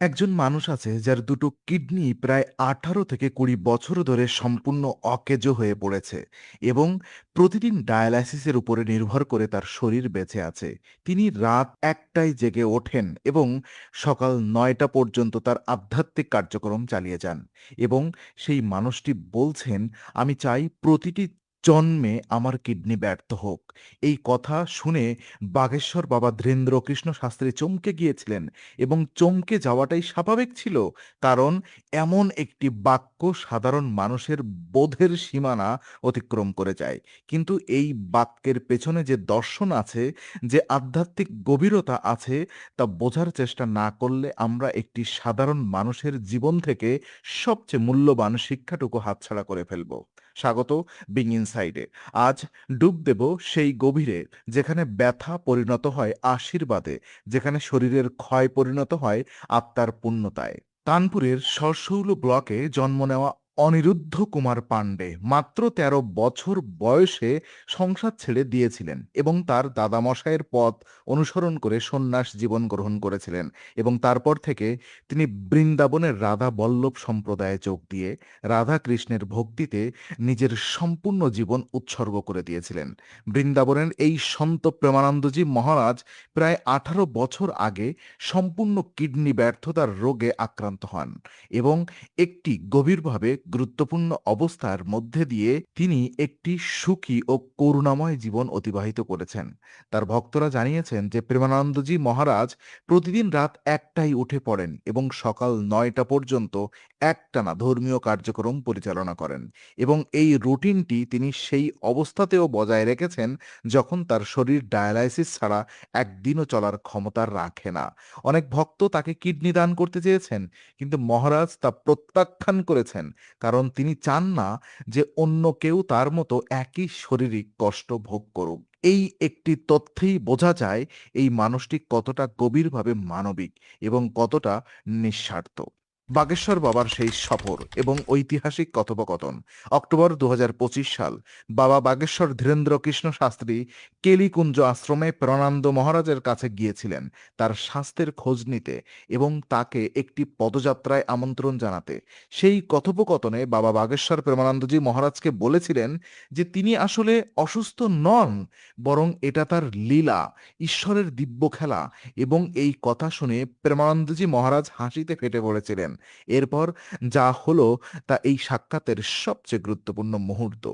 একজন মানুষ আছে যার দুটো কিডনি প্রায় 18 থেকে 20 বছর ধরে সম্পূর্ণ অকেজো হয়ে পড়েছে এবং প্রতিদিন ডায়ালাইসিসের উপরে নির্ভর করে তার শরীর বেঁচে আছে। তিনি রাত 1টায় জেগে ওঠেন এবং সকাল 9টা পর্যন্ত তার আধ্যাত্মিক কার্যক্রম চালিয়ে যান এবং সেই মানুষটি বলছেন, আমি চাই প্রতিটি জন্মে আমার কিডনি ব্যর্থ হোক। এই কথা শুনে বাগেশ্বর বাবা ধীরেন্দ্রকৃষ্ণ শাস্ত্রী চমকে গিয়েছিলেন এবং চমকে যাওয়াটাই স্বাভাবিক ছিল। কারণ এমন একটি বাক্য সাধারণ মানুষের বোধের সীমানা অতিক্রম করে যায়। কিন্তু এই বাক্যের পেছনে যে দর্শন আছে, যে আধ্যাত্মিক গভীরতা আছে, তা বোঝার চেষ্টা না করলে আমরা একটি সাধারণ মানুষের জীবন থেকে সবচেয়ে মূল্যবান শিক্ষাটুকু হাতছাড়া করে ফেলব। স্বাগত বিং ইনসাইডে। আজ ডুব দেব সেই গভীরে, যেখানে ব্যথা পরিণত হয় আশীর্বাদে, যেখানে শরীরের ক্ষয় পরিণত হয় আত্মার পূর্ণতায়। কানপুরের সরসৌল ব্লকে জন্ম নেওয়া অনিরুদ্ধ কুমার পাণ্ডে মাত্র ১৩ বছর বয়সে সংসার ছেড়ে দিয়েছিলেন এবং তার দাদামশাইয়ের পথ অনুসরণ করে সন্ন্যাস জীবন গ্রহণ করেছিলেন এবং তারপর থেকে তিনি বৃন্দাবনের রাধা বল্লভ সম্প্রদায়ে যোগ দিয়ে রাধা কৃষ্ণের ভক্তিতে নিজের সম্পূর্ণ জীবন উৎসর্গ করে দিয়েছিলেন। বৃন্দাবনের এই সন্ত প্রেমানন্দজি মহারাজ প্রায় 18 বছর আগে সম্পূর্ণ কিডনি ব্যর্থতার রোগে আক্রান্ত হন এবং একটি গভীরভাবে গুরুত্বপূর্ণ অবস্থার মধ্যে দিয়ে তিনি একটি সুখী ও করুণাময় জীবন অতিবাহিত করেছেন। তার ভক্তরা জানিয়েছেন যে প্রেমানন্দজি মহারাজ প্রতিদিন রাত 1টায় উঠে পড়েন এবং সকাল 9টা পর্যন্ত একটানা ধর্মীয় কার্যক্রম পরিচালনা করেন এবং এই রুটিনটি তিনি সেই অবস্থাতেও বজায় রেখেছেন যখন তার শরীর ডায়ালাইসিস ছাড়া একদিনও চলার ক্ষমতা রাখে না। অনেক ভক্ত তাকে কিডনি দান করতে চেয়েছেন, কিন্তু মহারাজ তা প্রত্যাখ্যান করেছেন, কারণ তিনি চান না যে অন্য কেউ তার মতো একই শারীরিক কষ্ট ভোগ করুক। এই একটি তথ্যেই বোঝা যায় এই মানুষটি কতটা গভীরভাবে মানবিক এবং কতটা নিঃস্বার্থ। বাগেশ্বর বাবার সেই সফর এবং ঐতিহাসিক কথোপকথন। অক্টোবর 2025 সাল। বাবা বাগেশ্বর ধীরেন্দ্র কৃষ্ণ শাস্ত্রী কেলিকুঞ্জ আশ্রমে প্রাণানন্দ মহারাজের কাছে গিয়েছিলেন তার স্বাস্থ্যের খোঁজ নিতে এবং তাকে একটি পদযাত্রায় আমন্ত্রণ জানাতে। সেই কথোপকথনে বাবা বাগেশ্বর প্রেমানন্দজি মহারাজকে বলেছিলেন যে তিনি আসলে অসুস্থ নন, বরং এটা তার লীলা, ঈশ্বরের দিব্য খেলা। এবং এই কথা শুনে প্রেমানন্দজি মহারাজ হাসিতে ফেটে পড়েছিলেন। এরপর যা হলো তা এই সাক্ষাতের সবচেয়ে গুরুত্বপূর্ণ মুহূর্ত।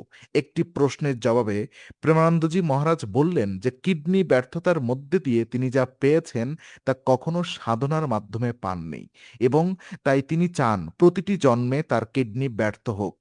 একটি প্রশ্নের জবাবে প্রেমানন্দজি মহারাজ বললেন যে কিডনি ব্যর্থতার মধ্যে দিয়ে তিনি যা পেয়েছেন তা কখনো সাধনার মাধ্যমে পাননি এবং তাই তিনি চান প্রতিটি জন্মে তার কিডনি ব্যর্থ হোক।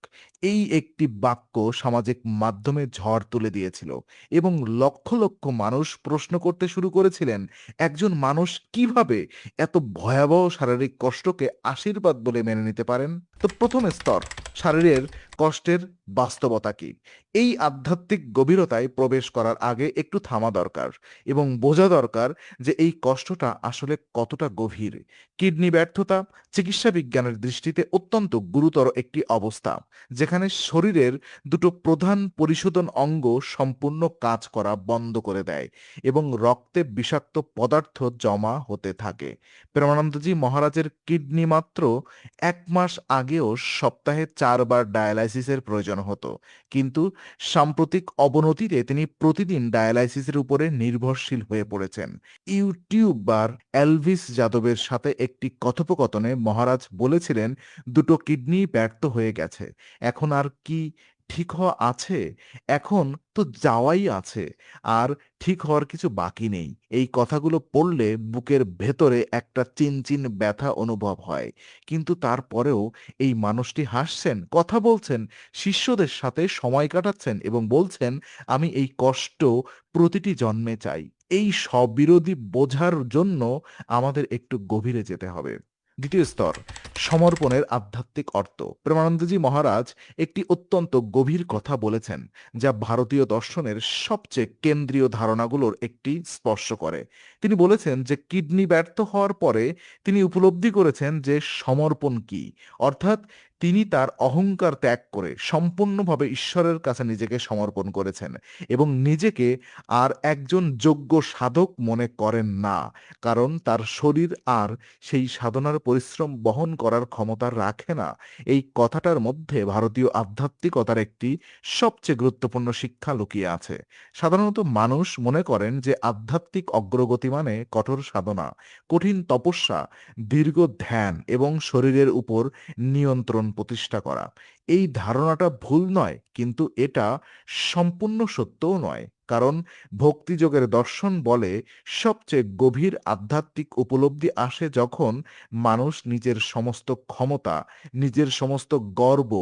এই একটি বাক্য সামাজিক মাধ্যমে ঝড় তুলে দিয়েছিল এবং লক্ষ লক্ষ মানুষ প্রশ্ন করতে শুরু করেছিলেন, একজন মানুষ কিভাবে এত ভয়াবহ শারীরিক কষ্টকে আশীর্বাদ বলে মেনে নিতে পারেন? তো প্রথম স্তর, শারীরের কষ্টের বাস্তবতা কি? এই আধ্যাত্মিক গভীরতায় প্রবেশ করার আগে একটু থামা দরকার এবং বোঝা দরকার যে এই কষ্টটা আসলে কতটা গভীর। কিডনি ব্যর্থতা চিকিৎসা বিজ্ঞানের দৃষ্টিতে অত্যন্ত গুরুতর একটি অবস্থা, যেখানে শরীরের দুটো প্রধান পরিশোধন অঙ্গ সম্পূর্ণ কাজ করা বন্ধ করে দেয় এবং রক্তে বিষাক্ত পদার্থ জমা হতে থাকে। প্রেমানন্দজি মহারাজের কিডনি মাত্র 1 মাস আগেও সপ্তাহে 4 বার ডায়ালাইসিসের প্রয়োজন হতো, কিন্তু সাম্প্রতিক অবনতিতে তিনি প্রতিদিন ডায়ালাইসিসের উপরে নির্ভরশীল হয়ে পড়েছেন। ইউটিউবার এলভিস যাদবের সাথে একটি কথোপকথনে মহারাজ বলেছিলেন, দুটো কিডনি ব্যর্থ হয়ে গেছে, এখন আর কি ঠিক হওয়া আছে? এখন তো যাওয়াই আছে, আর ঠিক হওয়ার কিছু বাকি নেই। এই কথাগুলো পড়লে বুকের ভেতরে একটা চিনচিন ব্যথা অনুভব হয়, কিন্তু তারপরেও এই মানুষটি হাসছেন, কথা বলছেন, শিষ্যদের সাথে সময় কাটাচ্ছেন এবং বলছেন, আমি এই কষ্ট প্রতিটি জন্মে চাই। এই স্ববিরোধী বোঝার জন্য আমাদের একটু গভীরে যেতে হবে। দ্বিতীয় স্তর, সমর্পণের আধ্যাত্মিক অর্থ। প্রেমানন্দজি মহারাজ একটি অত্যন্ত গভীর কথা বলেছেন, যা ভারতীয় দর্শনের সবচেয়ে কেন্দ্রীয় ধারণাগুলোর একটি স্পর্শ করে। তিনি বলেছেন যে কিডনি ব্যর্থ হওয়ার পরে তিনি উপলব্ধি করেছেন যে সমর্পণ কি, অর্থাৎ তিনি তার অহংকার ত্যাগ করে সম্পূর্ণভাবে ঈশ্বরের কাছে নিজেকে সমর্পণ করেছেন এবং নিজেকে আর একজন যোগ্য সাধক মনে করেন না, কারণ তার শরীর আর সেই সাধনার পরিশ্রম বহন করার ক্ষমতা রাখে না। এই কথাটার মধ্যে ভারতীয় আধ্যাত্মিকতার একটি সবচেয়ে গুরুত্বপূর্ণ শিক্ষা লুকিয়ে আছে। সাধারণত মানুষ মনে করেন যে আধ্যাত্মিক অগ্রগতি মানে কঠোর সাধনা, কঠিন তপস্যা, দীর্ঘ ধ্যান এবং শরীরের উপর নিয়ন্ত্রণ প্রতিষ্ঠা করা। এই ধারণাটা ভুল নয়, কিন্তু এটা সম্পূর্ণ সত্যও নয়, কারণ ভক্তিযোগের দর্শন বলে সবচেয়ে গভীর আধ্যাত্মিক উপলব্ধি আসে যখন মানুষ নিজের সমস্ত ক্ষমতা, নিজের সমস্ত গর্ব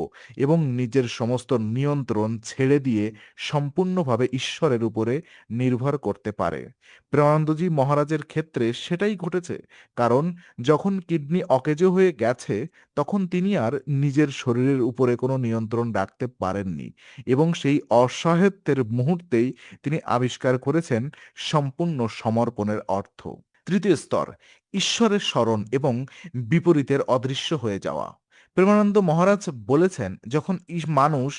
এবং নিজের সমস্ত নিয়ন্ত্রণ ছেড়ে দিয়ে সম্পূর্ণভাবে ঈশ্বরের উপরে নির্ভর করতে পারে। প্রেমানন্দজি মহারাজের ক্ষেত্রে সেটাই ঘটেছে, কারণ যখন কিডনি অকেজো হয়ে গেছে তখন তিনি আর নিজের শরীরের উপরে কোনো নিয়ন্ত্রণ রাখতে পারেননি এবং সেই অসহায়ত্বের মুহূর্তেই তিনি আবিষ্কার করেছেন সম্পূর্ণ সমর্পণের অর্থ। তৃতীয় স্তর, ঈশ্বরের স্মরণ এবং বিপরীতের অদৃশ্য হয়ে যাওয়া। প্রেমানন্দ মহারাজ বলেছেন, যখন মানুষ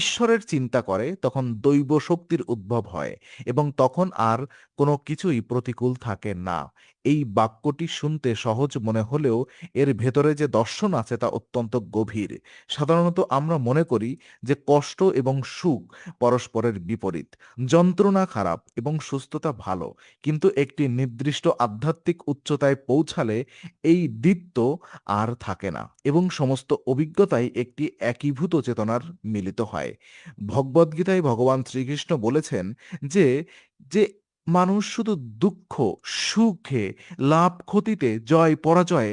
ঈশ্বরের চিন্তা করে তখন দৈব শক্তির উদ্ভব হয় এবং তখন আর কোনো কিছুই প্রতিকূল থাকে না। এই বাক্যটি শুনতে সহজ মনে হলেও এর ভেতরে যে দর্শন আছে তা অত্যন্ত গভীর। সাধারণত আমরা মনে করি যে কষ্ট এবং সুখ পরস্পরের বিপরীত, যন্ত্রণা খারাপ এবং সুস্থতা ভালো, কিন্তু একটি নির্দিষ্ট আধ্যাত্মিক উচ্চতায় পৌঁছালে এই দ্বিত্ব আর থাকে না এবং সমস্ত অভিজ্ঞতাই একটি একীভূত চেতনার মিলিত হয়। ভগবদ্গীতায় ভগবান শ্রীকৃষ্ণ বলেছেন যে যে মানুষ শুধু দুঃখ সুখে, লাভ ক্ষতিতে, জয় পরাজয়ে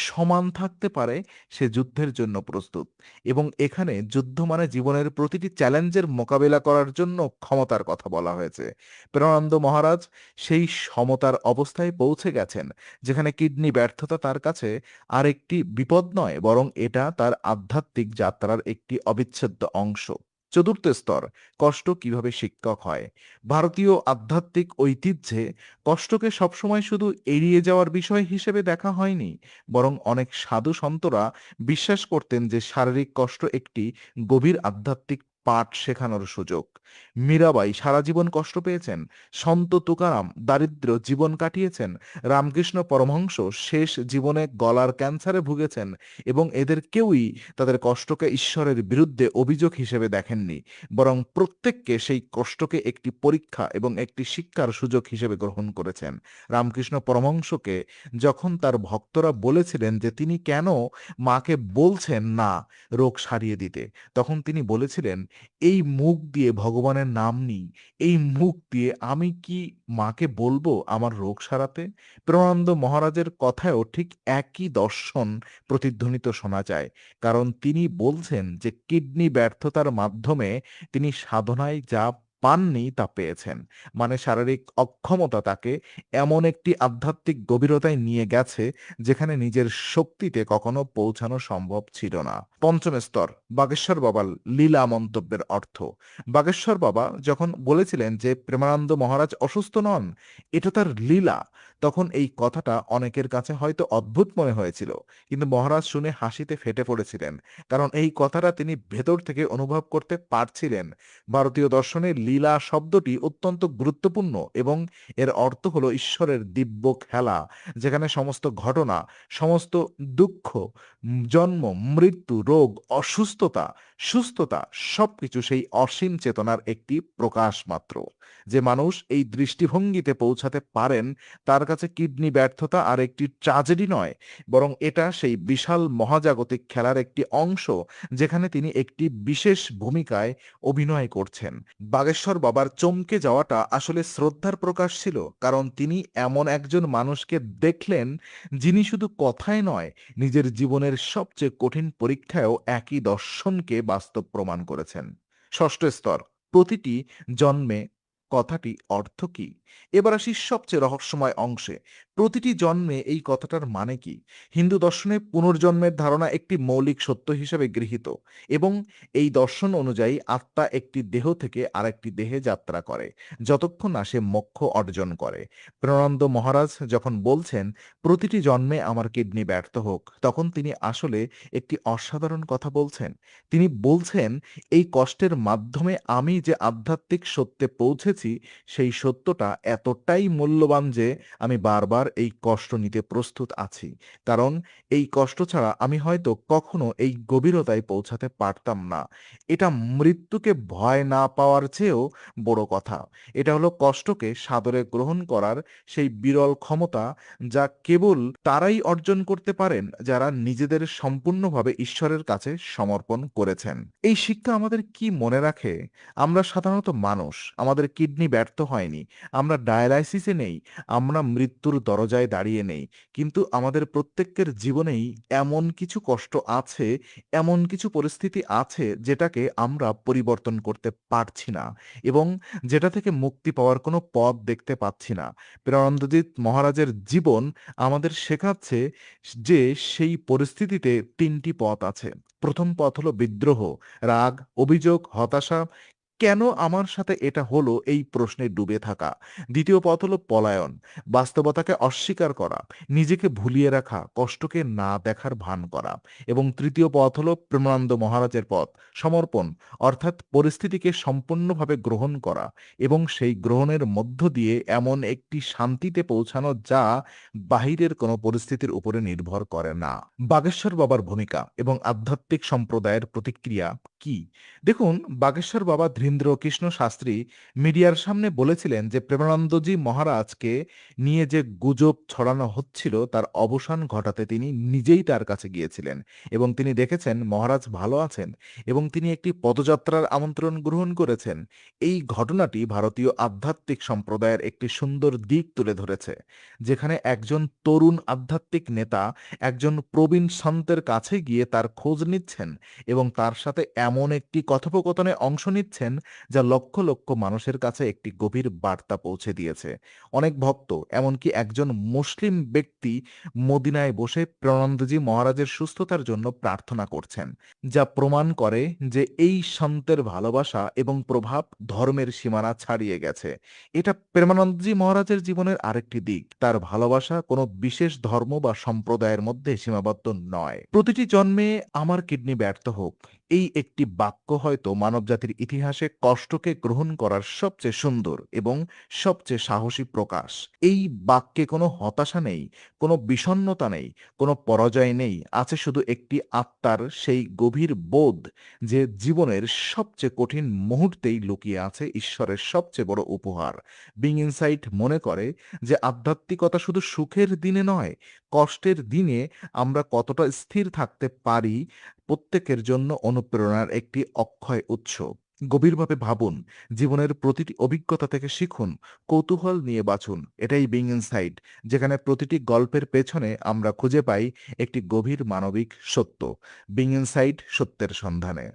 সমান থাকতে পারে, সে যুদ্ধের জন্য প্রস্তুত। এবং এখানে যুদ্ধ মানে জীবনের প্রতিটি চ্যালেঞ্জের মোকাবেলা করার জন্য ক্ষমতার কথা বলা হয়েছে। প্রেমানন্দ মহারাজ সেই সমতার অবস্থায় পৌঁছে গেছেন, যেখানে কিডনি ব্যর্থতা তার কাছে আর একটি বিপদ নয়, বরং এটা তার আধ্যাত্মিক যাত্রার একটি অবিচ্ছেদ্য অংশ। চতুর্থ স্তর, কষ্ট কিভাবে শিক্ষক হয়। ভারতীয় আধ্যাত্মিক ঐতিহ্যে কষ্টকে সবসময় শুধু এড়িয়ে যাওয়ার বিষয় হিসেবে দেখা হয়নি, বরং অনেক সাধু সন্তরা বিশ্বাস করতেন যে শারীরিক কষ্ট একটি গভীর আধ্যাত্মিক পাঠ শেখানোর সুযোগ। মীরাবাই সারা জীবন কষ্ট পেয়েছেন, সন্ত তুকারাম দারিদ্র্য জীবন কাটিয়েছেন, রামকৃষ্ণ পরমহংস শেষ জীবনে গলার ক্যান্সারে ভুগেছেন এবং এদের কেউই তাদের কষ্টকে ঈশ্বরের বিরুদ্ধে অভিযোগ হিসেবে দেখেননি, বরং প্রত্যেককে সেই কষ্টকে একটি পরীক্ষা এবং একটি শিক্ষার সুযোগ হিসেবে গ্রহণ করেছেন। রামকৃষ্ণ পরমহংসকে যখন তার ভক্তরা বলেছিলেন যে তিনি কেন মাকে বলছেন না রোগ সারিয়ে দিতে, তখন তিনি বলেছিলেন, এই মুখ দিয়ে ভগবানের নাম নিই, এই মুখ দিয়ে আমি কি মাকে বলবো আমার রোগ সারাতে? প্রেমানন্দ মহারাজের কথায়ও ঠিক একই দর্শন প্রতিধ্বনিত শোনা যায়, কারণ তিনি বলছেন যে কিডনি ব্যর্থতার মাধ্যমে তিনি সাধনায় যা পাননি তা পেয়েছেন। মানে শারীরিক অক্ষমতা তাকে এমন একটি আধ্যাত্মিক গভীরতায় নিয়ে গেছে যেখানে নিজের শক্তিতে কখনো পৌঁছানো সম্ভব ছিল না। পঞ্চম স্তর, বাগেশ্বর বাবার লীলা মন্তব্যের অর্থ। বাগেশ্বর বাবা যখন বলেছিলেন যে প্রেমানন্দ মহারাজ অসুস্থ নন, এটা তার লীলা, তখন এই কথাটা অনেকের কাছে হয়তো অদ্ভুত মনে হয়েছিল, কিন্তু মহারাজ শুনে হাসিতে ফেটে পড়েছিলেন, কারণ এই কথাটা তিনি ভেতর থেকে অনুভব করতে পারছিলেন। ভারতীয় দর্শনে লীলা শব্দটি অত্যন্ত গুরুত্বপূর্ণ এবং এর অর্থ হলো ঈশ্বরের দিব্য খেলা, যেখানে সমস্ত ঘটনা, সমস্ত দুঃখ, জন্ম, মৃত্যু, রোগ, অসুস্থতা, সুস্থতা সবকিছু সেই অসীম চেতনার একটি প্রকাশ মাত্র। যে মানুষ এই দৃষ্টিভঙ্গিতে পৌঁছাতে পারেন, তার কাছে কিডনি ব্যর্থতা আর একটি ট্র্যাজেডি নয়, বরং এটা সেই বিশাল মহাজাগতিক খেলার একটি অংশ, যেখানে তিনি একটি বিশেষ ভূমিকায় অভিনয় করছেন। বাগেশ্বর বাবার চমকে যাওয়াটা আসলে শ্রদ্ধার প্রকাশ ছিল, কারণ তিনি এমন একজন মানুষকে দেখলেন যিনি শুধু কথায় নয়, নিজের জীবনের সবচেয়ে কঠিন পরীক্ষায়ও একই দর্শনকে বাস্তব প্রমাণ করেছেন। ষষ্ঠ স্তর, প্রতিটি জন্মে কথাটি অর্থ কি? এবার আসি সবচেয়ে রহস্যময় অংশে। প্রতিটি জন্মে এই কথাটার মানে কি? হিন্দু দর্শনে পুনর্জন্মের ধারণা একটি মৌলিক সত্য হিসেবে গৃহীত এবং এই দর্শন অনুযায়ী আত্মা একটি দেহ থেকে আরেকটি দেহে যাত্রা করে যতক্ষণ না সে মোক্ষ অর্জন করে। প্রেমানন্দ মহারাজ যখন বলছেন প্রতিটি জন্মে আমার কিডনি ব্যর্থ হোক, তখন তিনি আসলে একটি অসাধারণ কথা বলছেন। তিনি বলছেন এই কষ্টের মাধ্যমে আমি যে আধ্যাত্মিক সত্যে পৌঁছেছি সেই সত্যটা এতটাই মূল্যবান যে আমি বারবার এই কষ্ট নিতে প্রস্তুত আছি। কারণ এই কষ্ট ছাড়া আমি হয়তো কখনো এই গভীরতায় পৌঁছাতে পারতাম না। এটা মৃত্যুকে ভয় না পাওয়ার চেয়েও বড় কথা। এটা হলো কষ্টকে সাদরে গ্রহণ করার সেই বিরল ক্ষমতা যা কেবল তারাই অর্জন করতে পারেন যারা নিজেদের সম্পূর্ণভাবে ঈশ্বরের কাছে সমর্পণ করেছেন। এই শিক্ষা আমাদের কি মনে রাখে? আমরা সাধারণত মানুষ, আমাদের কিডনি ব্যর্থ হয়নি, আমরা ডায়ালাইসিসে নেই, আমরা মৃত্যুর দরজায় দাঁড়িয়ে নেই। কিন্তু আমাদের প্রত্যেকের জীবনেই এমন কিছু কষ্ট আছে, এমন কিছু পরিস্থিতি আছে যেটাকে আমরা পরিবর্তন করতে পারছি না এবং যেটা থেকে মুক্তি পাওয়ার কোনো পথ দেখতে পাচ্ছি না। প্রেমানন্দজিৎ মহারাজের জীবন আমাদের শেখাচ্ছে যে সেই পরিস্থিতিতে ৩টি পথ আছে। প্রথম পথ হলো বিদ্রোহ, রাগ, অভিযোগ, হতাশা। কেন আমার সাথে এটা হলো এই প্রশ্নে ডুবে থাকা। দ্বিতীয় পথ হলো পলায়ন, বাস্তবতাকে অস্বীকার করা, নিজেকে ভুলিয়ে রাখা, কষ্টকে না দেখার ভান করা। এবং তৃতীয় পথ হলো প্রেমানন্দ মহারাজের পথ, সমর্পণ, অর্থাৎ পরিস্থিতিকে সম্পূর্ণভাবে গ্রহণ করা এবং সেই গ্রহণের মধ্য দিয়ে এমন একটি শান্তিতে পৌঁছানো যা বাহিরের কোনো পরিস্থিতির উপরে নির্ভর করে না। বাগেশ্বর বাবার ভূমিকা এবং আধ্যাত্মিক সম্প্রদায়ের প্রতিক্রিয়া কি? দেখুন, বাগেশ্বর বাবা ধীরেন্দ্র কৃষ্ণ শাস্ত্রী মিডিয়ার সামনে বলেছিলেন যে প্রেমানন্দজি মহারাজকে নিয়ে যে গুজব ছড়ানো হচ্ছিল তার অবসান ঘটাতে তিনি নিজেই তার কাছে গিয়েছিলেন এবং তিনি দেখেছেন মহারাজ ভালো আছেন এবং তিনি একটি পদযাত্রার আমন্ত্রণ গ্রহণ করেছেন। এই ঘটনাটি ভারতীয় আধ্যাত্মিক সম্প্রদায়ের একটি সুন্দর দিক তুলে ধরেছে, যেখানে একজন তরুণ আধ্যাত্মিক নেতা একজন প্রবীণ সন্তের কাছে গিয়ে তার খোঁজ নিচ্ছেন এবং তার সাথে এমন একটি কথোপকথনে অংশ নিচ্ছেন যা লক্ষ লক্ষ মানুষের কাছে একটি গভীর বার্তা পৌঁছে দিয়েছে। অনেক ভক্ত, এমনকি একজন মুসলিম ব্যক্তি মদিনায় বসে প্রেমানন্দজি মহারাজের সুস্থতার জন্য প্রার্থনা করছেন, যা প্রমাণ করে যে এই সন্তের ভালোবাসা এবং প্রভাব ধর্মের সীমানা ছাড়িয়ে গেছে। এটা প্রেমানন্দজি মহারাজের জীবনের আরেকটি দিক। তার ভালোবাসা কোনো বিশেষ ধর্ম বা সম্প্রদায়ের মধ্যে সীমাবদ্ধ নয়। প্রতিটি জন্মে আমার কিডনি ব্যর্থ হোক, এই একটি বাক্য হয়তো মানবজাতির ইতিহাসে কষ্টকে গ্রহণ করার সবচেয়ে সুন্দর এবং সবচেয়ে সাহসী প্রকাশ। এই বাক্যে কোনো হতাশা নেই, কোনো বিষণ্ণতা নেই, কোনো পরাজয় নেই। আছে শুধু একটি আত্মার সেই গভীর বোধ যে জীবনের সবচেয়ে কঠিন মুহূর্তেই লুকিয়ে আছে ঈশ্বরের সবচেয়ে বড় উপহার। বিং ইনসাইট মনে করে যে আধ্যাত্মিকতা শুধু সুখের দিনে নয়, কষ্টের দিনে আমরা কতটা স্থির থাকতে পারি প্রত্যেকের জন্য অনুপ্রেরণার একটি অক্ষয় উৎস। গভীরভাবে ভাবুন, জীবনের প্রতিটি অভিজ্ঞতা থেকে শিখুন, কৌতূহল নিয়ে বাঁচুন। এটাই বিং ইনসাইট, যেখানে প্রতিটি গল্পের পেছনে আমরা খুঁজে পাই একটি গভীর মানবিক সত্য। বিং ইনসাইট, সত্যের সন্ধানে।